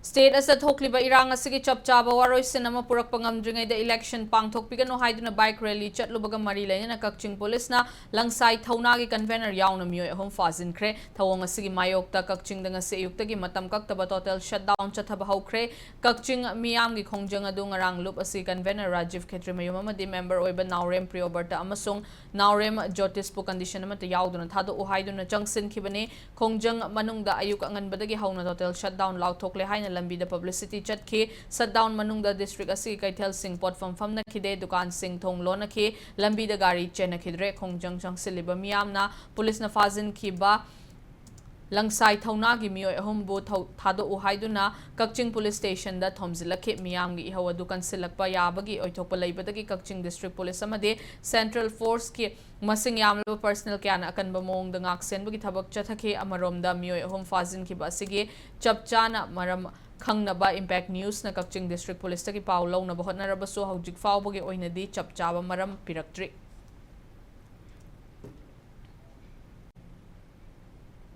State as a Tokliba Iranga Sigi Chop Chaba Waroi Cinema Purakpangam during the election Pangtok Pigano Hidden a bike rally Chatlubaga Marilane and a Kakching Police na Langsai Taunagi convener Yaunamio home fazin cre Tawanga Sigi Mayokta Kakching the Sayuktagi Matam Kaktaba Hotel Shutdown Chatabahau Cre Kakching Miamgi Kongjanga Dungarang Loop Asi convener Rajiv Ketrimayuma the member Oiba Naurem Prioberta Amasung Naurem Jotispo condition Mata Yaudun Tado Uhidun Jungsin Kibane Kongjang Manungda Ayuk Angan Badagi Hauna Hotel Shutdown Lao Tokle Haina Lambi the publicity chat ke Shutdown Manungda district asi Kaitel Singh pot from na Kide Dukan Singh Thong Lona ke Lambi the Gari Chena Kidre Kongjang Jang Siliba Miamna Police na Fazin Kiba Langsai Taunagi Mio Hombo Tado Uhaiduna Kakching Police Station da Thomzilake Miamgi Hawa Dukan Silakpa Yabagi Oitopalay Badagi Kakching District Police Amade Central Force ke Masing Yamlo personal Kiana Akan Bamong the Ngaksen Bagi Tabak Chatake Amarom da Mio Home Fazin Kibasige Chapchana Maram Kangnaba Impact News na Kakching District Police taki Paulo na bahot na rabaso haujik fao bagi oinadi chapchaba maram piraktri.